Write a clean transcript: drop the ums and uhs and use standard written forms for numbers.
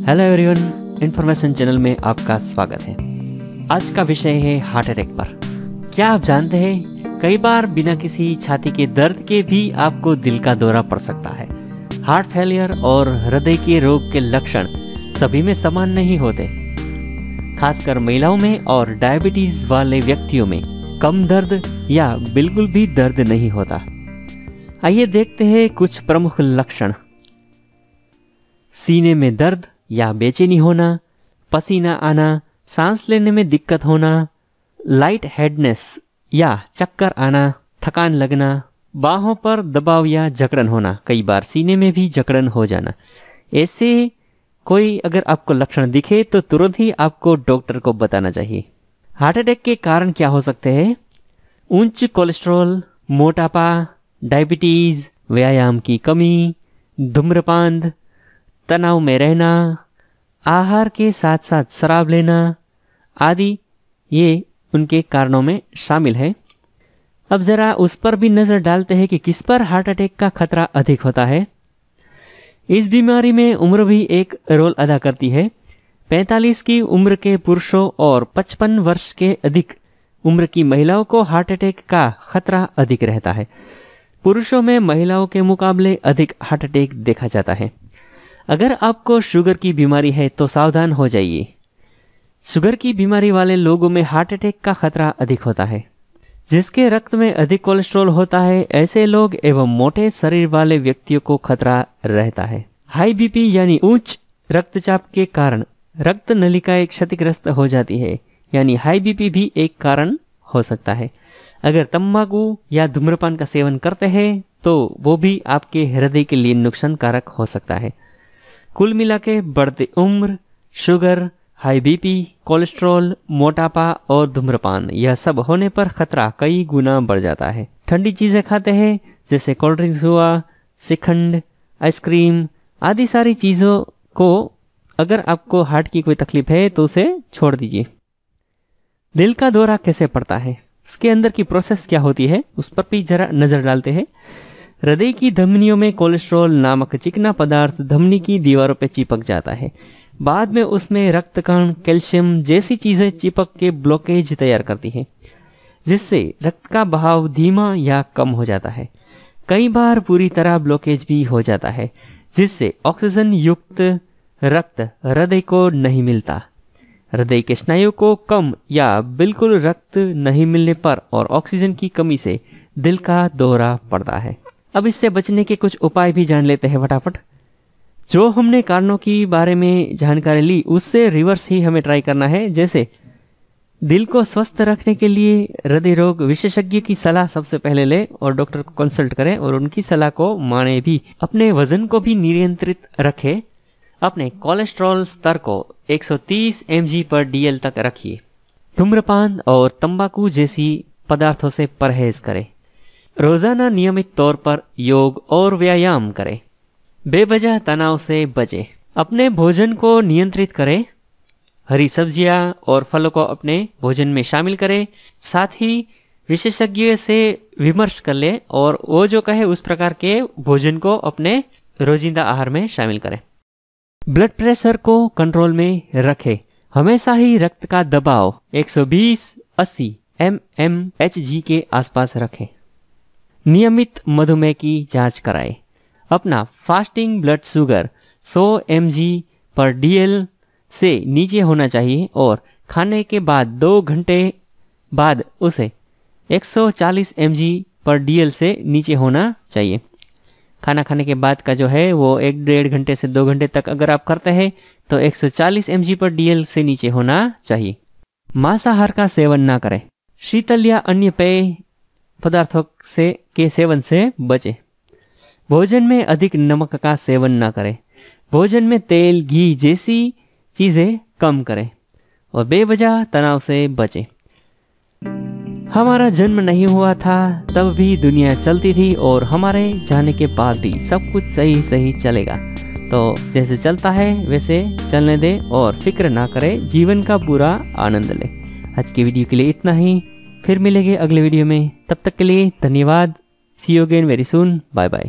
Hello everyone, information channel में आपका स्वागत है। आज का विषय है हार्ट अटैक पर। क्या आप जानते हैं कई बार बिना किसी छाती के दर्द के भी आपको दिल का दौरा पड़ सकता है। हार्ट फेलियर और हृदय के रोग के लक्षण सभी में समान नहीं होते। खासकर महिलाओं में और डायबिटीज वाले व्यक्तियों में कम दर्द या बिल्कुल भी दर्द नहीं होता। आइए देखते हैं कुछ प्रमुख लक्षण। सीने में दर्द या बेचैनी होना, पसीना आना, सांस लेने में दिक्कत होना, लाइट हेडनेस या चक्कर आना, थकान लगना, बाहों पर दबाव या जकड़न होना, कई बार सीने में भी जकड़न हो जाना। ऐसे कोई अगर आपको लक्षण दिखे तो तुरंत ही आपको डॉक्टर को बताना चाहिए। हार्ट अटैक के कारण क्या हो सकते हैं? उच्च कोलेस्ट्रॉल, मोटापा, डायबिटीज, व्यायाम की कमी, धूम्रपान, तनाव में रहना, आहार के साथ साथ शराब लेना आदि ये उनके कारणों में शामिल है। अब जरा उस पर भी नजर डालते हैं कि किस पर हार्ट अटैक का खतरा अधिक होता है। इस बीमारी में उम्र भी एक रोल अदा करती है। 45 की उम्र के पुरुषों और 55 वर्ष के अधिक उम्र की महिलाओं को हार्ट अटैक का खतरा अधिक रहता है। पुरुषों में महिलाओं के मुकाबले अधिक हार्ट अटैक देखा जाता है। अगर आपको शुगर की बीमारी है तो सावधान हो जाइए। शुगर की बीमारी वाले लोगों में हार्ट अटैक का खतरा अधिक होता है। जिसके रक्त में अधिक कोलेस्ट्रॉल होता है, ऐसे लोग एवं मोटे शरीर वाले व्यक्तियों को खतरा रहता है। हाई बीपी यानी उच्च रक्तचाप के कारण रक्त नलिकाएं क्षतिग्रस्त हो जाती है, यानी हाई बीपी भी एक कारण हो सकता है। अगर तंबाकू या धूम्रपान का सेवन करते हैं तो वो भी आपके हृदय के लिए नुकसानकारक हो सकता है। कुल मिला के बढ़ती उम्र, शुगर, हाई बीपी, कोलेस्ट्रॉल, मोटापा और धूम्रपान यह सब होने पर खतरा कई गुना बढ़ जाता है। ठंडी चीजें खाते हैं जैसे कोल्ड ड्रिंक्स हुआ, श्रीखंड, आइसक्रीम आदि सारी चीजों को अगर आपको हार्ट की कोई तकलीफ है तो उसे छोड़ दीजिए। दिल का दौरा कैसे पड़ता है, इसके अंदर की प्रोसेस क्या होती है, उस पर भी जरा नजर डालते हैं। हृदय की धमनियों में कोलेस्ट्रॉल नामक चिकना पदार्थ धमनी की दीवारों पर चिपक जाता है। बाद में उसमें रक्तकण, कैल्शियम जैसी चीजें चिपक के ब्लॉकेज तैयार करती हैं, जिससे रक्त का बहाव धीमा या कम हो जाता है। कई बार पूरी तरह ब्लॉकेज भी हो जाता है, जिससे ऑक्सीजन युक्त रक्त हृदय को नहीं मिलता। हृदय के स्नायु को कम या बिल्कुल रक्त नहीं मिलने पर और ऑक्सीजन की कमी से दिल का दौरा पड़ता है। अब इससे बचने के कुछ उपाय भी जान लेते हैं फटाफट। जो हमने कारणों की बारे में जानकारी ली उससे रिवर्स ही हमें ट्राई करना है। जैसे दिल को स्वस्थ रखने के लिए हृदय रोग विशेषज्ञ की सलाह सबसे पहले ले और डॉक्टर को कंसल्ट करें और उनकी सलाह को माने भी। अपने वजन को भी नियंत्रित रखें। अपने कोलेस्ट्रॉल स्तर को 130 mg/dl तक रखिए। धूम्रपान और तंबाकू जैसी पदार्थों से परहेज करें। रोजाना नियमित तौर पर योग और व्यायाम करें। बेवजह तनाव से बचें। अपने भोजन को नियंत्रित करें। हरी सब्जियां और फलों को अपने भोजन में शामिल करें। साथ ही विशेषज्ञ से विमर्श कर लें और वो जो कहे उस प्रकार के भोजन को अपने रोजिंदा आहार में शामिल करें। ब्लड प्रेशर को कंट्रोल में रखें। हमेशा ही रक्त का दबाव 120/80 mmHg के आसपास रखें। नियमित मधुमेह की जांच कराएं। अपना फास्टिंग ब्लड शुगर 100 mg/dl से नीचे होना चाहिए और खाने के बाद 2 घंटे बाद उसे 140 mg/dl से नीचे होना चाहिए। खाना खाने के बाद का जो है वो 1-1.5 घंटे से 2 घंटे तक अगर आप करते हैं तो 140 mg/dl से नीचे होना चाहिए। मांसाहार का सेवन ना करें। शीतल या अन्य पेय पदार्थों के सेवन से बचें। भोजन में अधिक नमक का सेवन ना करें। भोजन में तेल, घी जैसी चीजें कम करें और बेवजह तनाव से बचें। हमारा जन्म नहीं हुआ था तब भी दुनिया चलती थी और हमारे जाने के बाद भी सब कुछ सही सही चलेगा। तो जैसे चलता है वैसे चलने दे और फिक्र ना करें, जीवन का पूरा आनंद ले। आज की वीडियो के लिए इतना ही, फिर मिलेंगे अगले वीडियो में। तब तक के लिए धन्यवाद। See you again very soon. Bye bye.